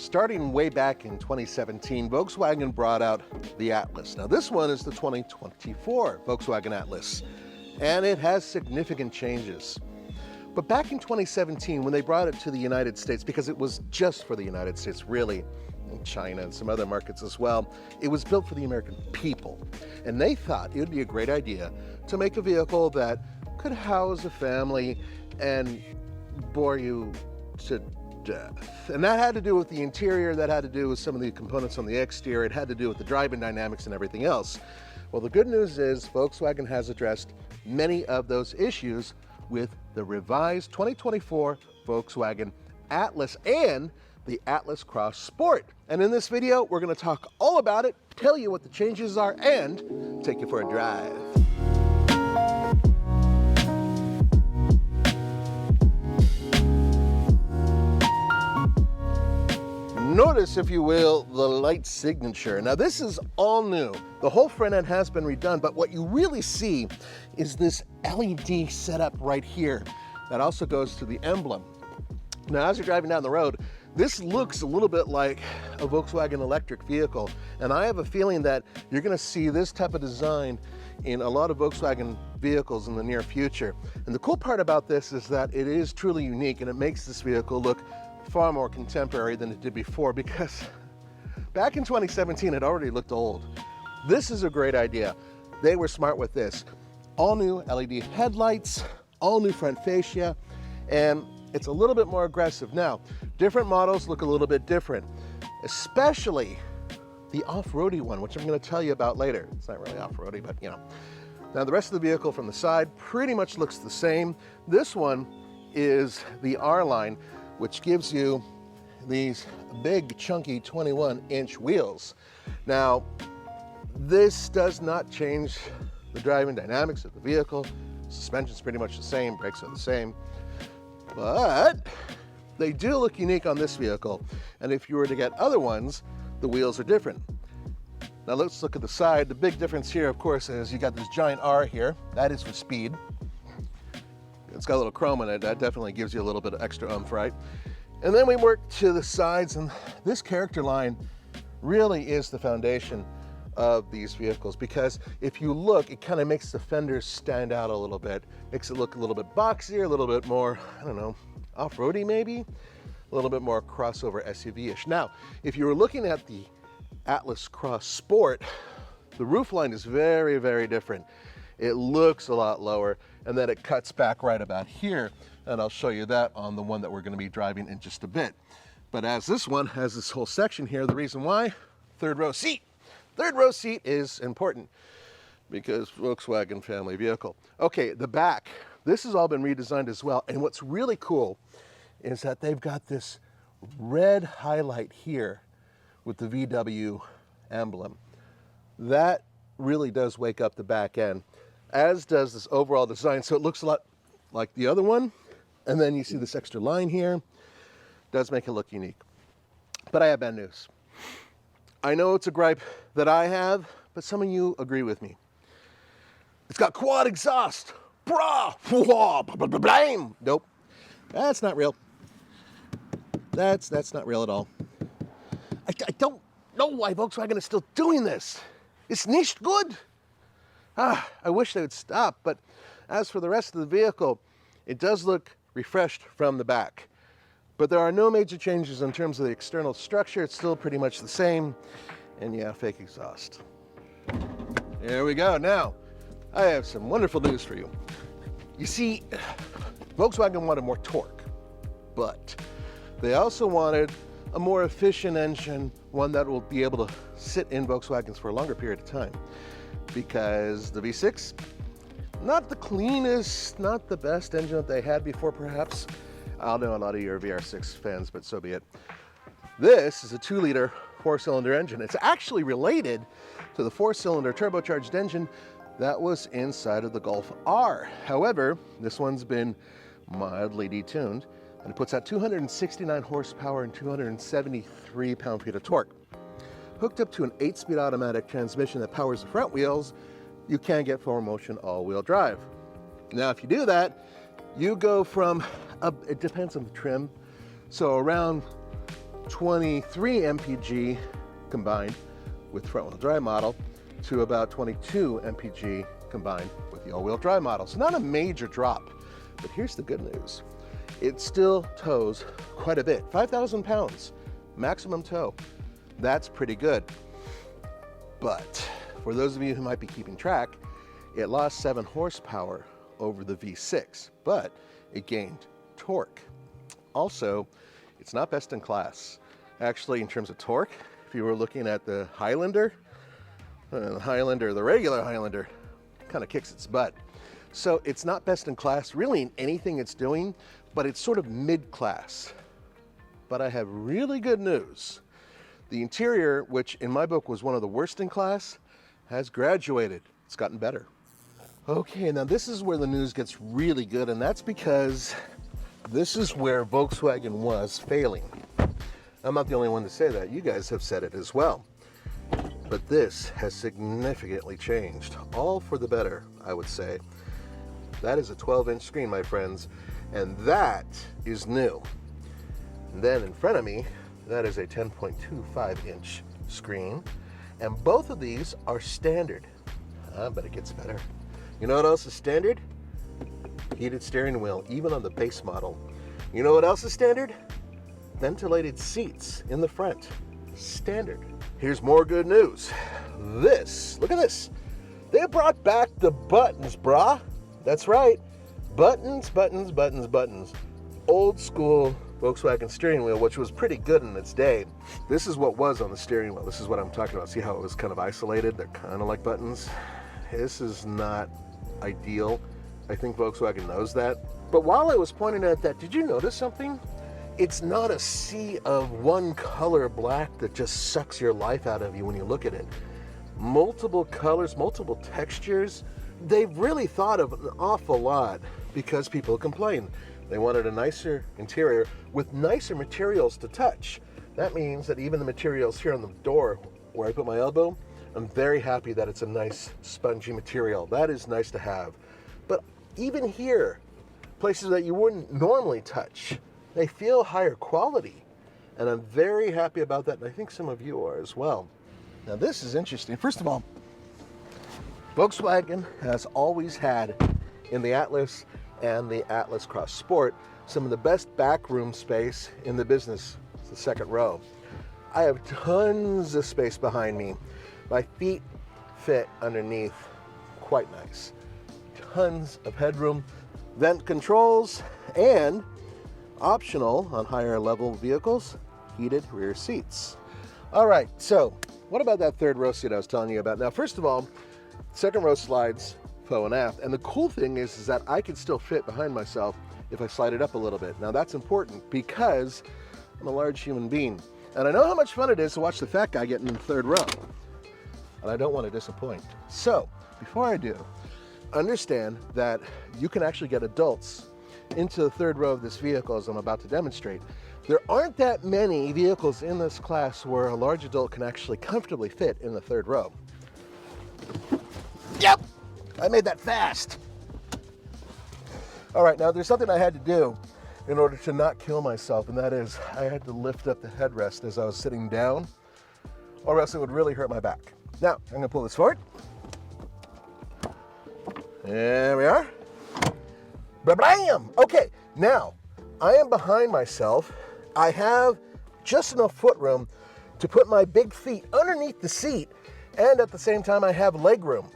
Starting way back in 2017, Volkswagen brought out the Atlas. Now this one is the 2024 Volkswagen Atlas, and it has significant changes. But back in 2017, when they brought it to the United States, because it was just for the United States, really, and China and some other markets as well, it was built for the American people. And they thought it would be a great idea to make a vehicle that could house a family and bore you to death. And that had to do with the interior, that had to do with some of the components on the exterior, it had to do with the driving dynamics and everything else. Well, the good news is Volkswagen has addressed many of those issues with the revised 2024 Volkswagen Atlas and the Atlas Cross Sport. And in this video, we're going to talk all about it, tell you what the changes are, and take you for a drive. Notice, if you will, the light signature. Now this is all new. The whole front end has been redone, but what you really see is this LED setup right here that also goes to the emblem. Now as you're driving down the road, this looks a little bit like a Volkswagen electric vehicle, and I have a feeling that you're going to see this type of design in a lot of Volkswagen vehicles in the near future. And the cool part about this is that it is truly unique, and it makes this vehicle look far more contemporary than it did before, because back in 2017 it already looked old. This is a great idea. They were smart with this. All new LED headlights, all new front fascia, and it's a little bit more aggressive. Now, different models look a little bit different, especially the off-roady one, which I'm going to tell you about later. It's not really off-roady, but you know. Now the rest of the vehicle from the side pretty much looks the same. This one is the R-Line, which gives you these big chunky 21-inch wheels. Now, this does not change the driving dynamics of the vehicle. Suspension's pretty much the same, brakes are the same, but they do look unique on this vehicle. And if you were to get other ones, the wheels are different. Now let's look at the side. The big difference here, of course, is you got this giant R here. That is for speed. It's got a little chrome in it. That definitely gives you a little bit of extra oomph, right? And then we work to the sides, and this character line really is the foundation of these vehicles, because if you look, it kind of makes the fenders stand out a little bit, makes it look a little bit boxier, a little bit more, I don't know, off-roady maybe, a little bit more crossover SUV-ish. Now, if you were looking at the Atlas Cross Sport, the roofline is very, very different. It looks a lot lower, and then it cuts back right about here, and I'll show you that on the one that we're going to be driving in just a bit. But as this one has this whole section here, the reason why, third row seat. Third row seat is important because Volkswagen family vehicle. Okay, the back, this has all been redesigned as well, and what's really cool is that they've got this red highlight here with the VW emblem. That really does wake up the back end, as does this overall design. So it looks a lot like the other one, and then you see this extra line here. Does make it look unique. But I have bad news. I know it's a gripe that I have, but some of you agree with me. It's got quad exhaust. Brah! Blame! Nope. That's not real. That's not real at all. I don't know why Volkswagen is still doing this. It's nicht good. I wish they would stop, but as for the rest of the vehicle, it does look refreshed from the back. But there are no major changes in terms of the external structure. It's still pretty much the same. And yeah, fake exhaust. There we go. Now, I have some wonderful news for you. You see, Volkswagen wanted more torque, but they also wanted a more efficient engine, one that will be able to sit in Volkswagens for a longer period of time. Because the V6, not the cleanest, not the best engine that they had before, perhaps. I know a lot of you are VR6 fans, but so be it. This is a 2-liter 4-cylinder engine. It's actually related to the 4-cylinder turbocharged engine that was inside of the Golf R. However, this one's been mildly detuned, and it puts out 269 horsepower and 273 pound-feet of torque. Hooked up to an 8-speed automatic transmission that powers the front wheels, you can get 4-motion all-wheel drive. Now, if you do that, you go from, it depends on the trim, so around 23 mpg combined with front-wheel drive model to about 22 mpg combined with the all-wheel drive model. So not a major drop, but here's the good news. It still tows quite a bit, 5,000 pounds, maximum tow. That's pretty good. But for those of you who might be keeping track, it lost 7 horsepower over the V6, but it gained torque. Also, it's not best in class. Actually, in terms of torque, if you were looking at the Highlander, the regular Highlander kind of kicks its butt. So it's not best in class really in anything it's doing, but it's sort of mid-class. But I have really good news. The interior, which in my book was one of the worst in class, has graduated. It's gotten better. Okay, now this is where the news gets really good, and that's because this is where Volkswagen was failing. I'm not the only one to say that. You guys have said it as well. But this has significantly changed, all for the better, I would say. That is a 12-inch screen, my friends, and that is new. And then in front of me, that is a 10.25-inch screen, and both of these are standard. But it gets better. You know what else is standard? Heated steering wheel, even on the base model. You know what else is standard? Ventilated seats in the front. Standard. Here's more good news. Look at this. They brought back the buttons, brah. That's right. Buttons, buttons, buttons, buttons. Old school Volkswagen steering wheel, which was pretty good in its day. This is what was on the steering wheel. This is what I'm talking about. See how it was kind of isolated? They're kind of like buttons. This is not ideal. I think Volkswagen knows that. But while I was pointing at that, did you notice something? It's not a sea of one color black that just sucks your life out of you when you look at it. Multiple colors, multiple textures. They've really thought of an awful lot because people complain. They wanted a nicer interior with nicer materials to touch. That means that even the materials here on the door where I put my elbow, I'm very happy that it's a nice spongy material. That is nice to have. But even here, places that you wouldn't normally touch, they feel higher quality. And I'm very happy about that, and I think some of you are as well. Now this is interesting. First of all, Volkswagen has always had in the Atlas and the Atlas Cross Sport some of the best backroom space in the business. It's the second row. I have tons of space behind me. My feet fit underneath quite nice. Tons of headroom, vent controls, and optional on higher level vehicles, heated rear seats. All right, so what about that third row seat I was telling you about? Now, first of all, second row slides fore and aft, and the cool thing is that I can still fit behind myself if I slide it up a little bit. Now that's important because I'm a large human being, and I know how much fun it is to watch the fat guy get in the third row, and I don't want to disappoint. So before I do, understand that you can actually get adults into the third row of this vehicle, as I'm about to demonstrate. There aren't that many vehicles in this class where a large adult can actually comfortably fit in the third row. Yep, I made that fast. All right, now there's something I had to do in order to not kill myself, and that is I had to lift up the headrest as I was sitting down, or else it would really hurt my back. Now, I'm gonna pull this forward. There we are. Ba-bam! Okay, now I am behind myself. I have just enough foot room to put my big feet underneath the seat, and at the same time I have leg room.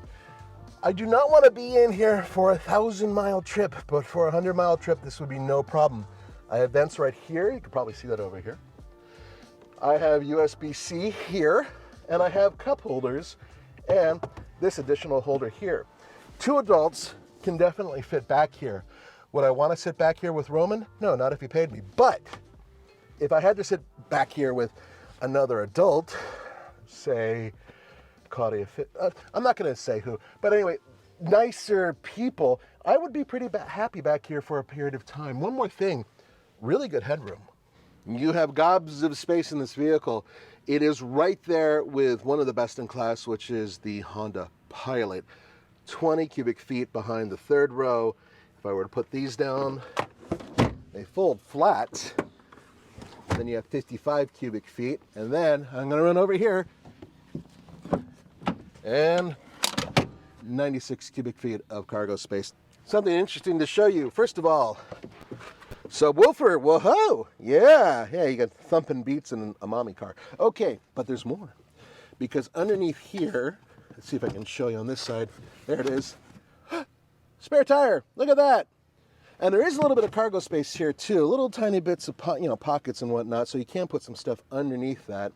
I do not want to be in here for a 1,000-mile trip, but for a 100-mile trip this would be no problem. I have vents right here. You can probably see that over here. I have USB-C here, and I have cup holders and this additional holder here. 2 adults can definitely fit back here. Would I want to sit back here with Roman? No, not if he paid me. But if I had to sit back here with another adult, say Claudia, I'm not going to say who, but anyway, nicer people, I would be pretty happy back here for a period of time. One more thing, really good headroom. You have gobs of space in this vehicle. It is right there with one of the best in class, which is the Honda Pilot. 20 cubic feet behind the third row. If I were to put these down, they fold flat. then you have 55 cubic feet, and then I'm going to run over here, and 96 cubic feet of cargo space. Something interesting to show you. First of all, subwoofer, whoa, yeah, you got thumping beats in a mommy car. Okay, but there's more, because underneath here, let's see if I can show you on this side. There it is. Spare tire, look at that. And there is a little bit of cargo space here too, little tiny bits of pockets and whatnot, so you can put some stuff underneath that.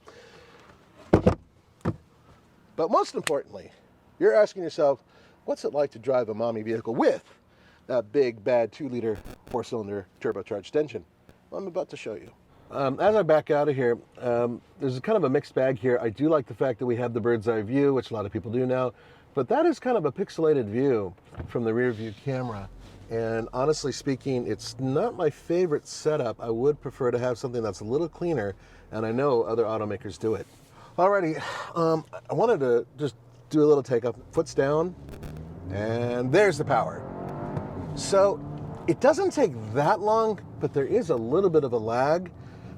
But most importantly, you're asking yourself, what's it like to drive a mommy vehicle with that big, bad 2-liter 4-cylinder turbocharged engine? Well, I'm about to show you. As I back out of here, there's kind of a mixed bag here. I do like the fact that we have the bird's eye view, which a lot of people do now, but that is kind of a pixelated view from the rear view camera. And honestly speaking, it's not my favorite setup. I would prefer to have something that's a little cleaner, and I know other automakers do it. Alrighty, I wanted to just do a little takeoff. Foot's down, and there's the power. So it doesn't take that long, but there is a little bit of a lag.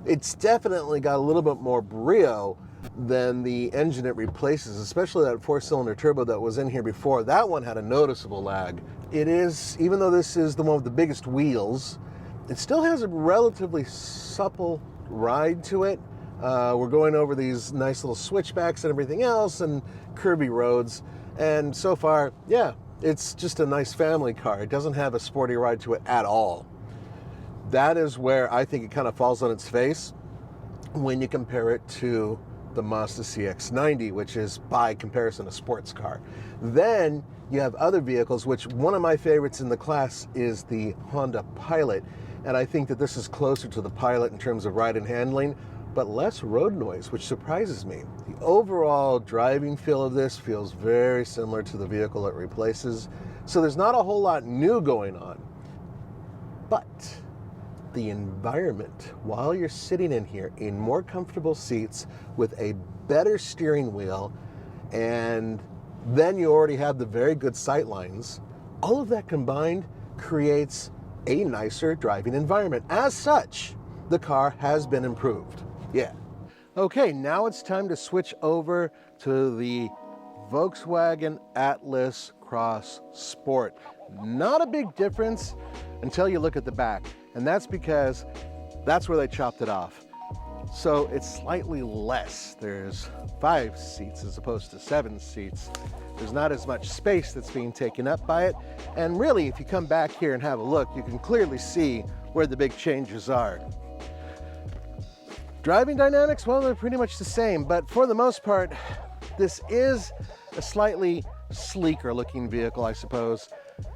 It's definitely got a little bit more brio than the engine it replaces, especially that 4-cylinder turbo that was in here before. That one had a noticeable lag. It is, even though this is the one with the biggest wheels, it still has a relatively supple ride to it. We're going over these nice little switchbacks and everything else and curvy roads. And so far, yeah, it's just a nice family car. It doesn't have a sporty ride to it at all. That is where I think it kind of falls on its face when you compare it to the Mazda CX-90, which is by comparison a sports car. Then you have other vehicles, which one of my favorites in the class is the Honda Pilot. And I think that this is closer to the Pilot in terms of ride and handling, but less road noise, which surprises me. The overall driving feel of this feels very similar to the vehicle it replaces. So there's not a whole lot new going on. But the environment, while you're sitting in here in more comfortable seats with a better steering wheel, and then you already have the very good sight lines, all of that combined creates a nicer driving environment. As such, the car has been improved. Yeah. Okay, now it's time to switch over to the Volkswagen Atlas Cross Sport. Not a big difference until you look at the back, and that's because that's where they chopped it off. So it's slightly less. There's 5 seats as opposed to 7 seats. There's not as much space that's being taken up by it. And really, if you come back here and have a look, you can clearly see where the big changes are. Driving dynamics, well, they're pretty much the same, but for the most part, this is a slightly sleeker looking vehicle, I suppose.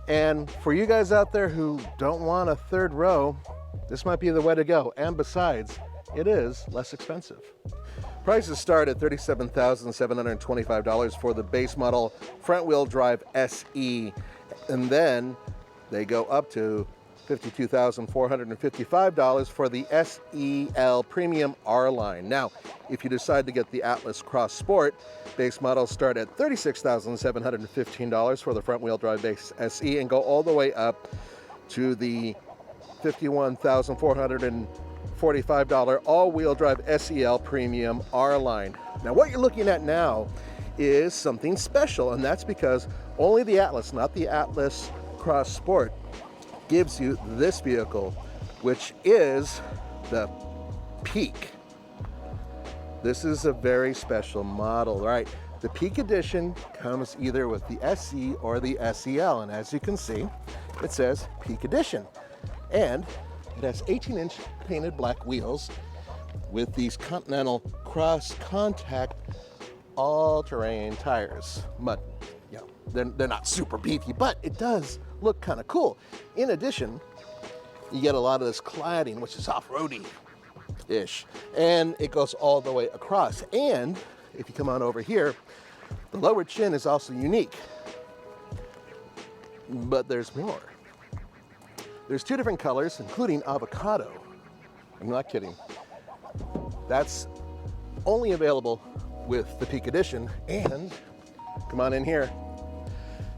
And for you guys out there who don't want a third row, this might be the way to go. And besides, it is less expensive. Prices start at $37,725 for the base model front-wheel drive SE, and then they go up to $52,455 for the SEL Premium R-Line. Now, if you decide to get the Atlas Cross Sport, base models start at $36,715 for the front-wheel drive base SE and go all the way up to the $51,445 all-wheel drive SEL Premium R-Line. Now, what you're looking at now is something special, and that's because only the Atlas, not the Atlas Cross Sport, gives you this vehicle, which is the Peak. This is a very special model, right? The Peak Edition comes either with the SE or the SEL, and as you can see, it says Peak Edition. And it has 18-inch painted black wheels with these Continental cross-contact all-terrain tires. But, you know, they're not super beefy, but it does look kind of cool. In addition, you get a lot of this cladding, which is off-roady-ish, and it goes all the way across. And if you come on over here, the lower chin is also unique. But there's more. There's 2 different colors, including avocado. I'm not kidding. That's only available with the Peak Edition, and come on in here,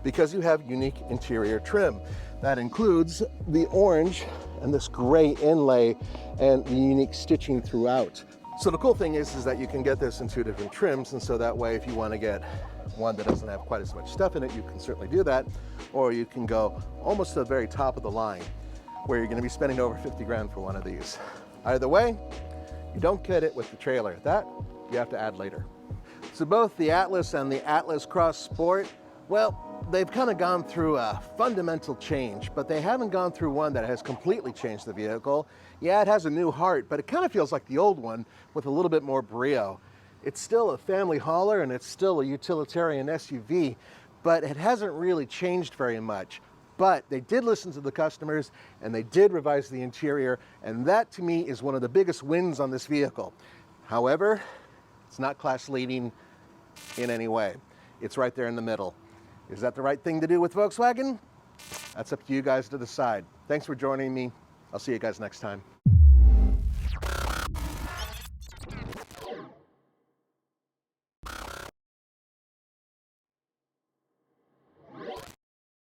because you have unique interior trim. That includes the orange and this gray inlay and the unique stitching throughout. So the cool thing is that you can get this in 2 different trims, and so that way if you want to get one that doesn't have quite as much stuff in it, you can certainly do that, or you can go almost to the very top of the line where you're going to be spending over 50 grand for one of these. Either way, you don't get it with the trailer. That you have to add later. So both the Atlas and the Atlas Cross Sport, well, they've kind of gone through a fundamental change, but they haven't gone through one that has completely changed the vehicle. Yeah, it has a new heart, but it kind of feels like the old one with a little bit more brio. It's still a family hauler and it's still a utilitarian SUV, but it hasn't really changed very much. But they did listen to the customers and they did revise the interior, and that to me is one of the biggest wins on this vehicle. However, it's not class leading in any way. It's right there in the middle. Is that the right thing to do with Volkswagen? That's up to you guys to decide. Thanks for joining me. I'll see you guys next time.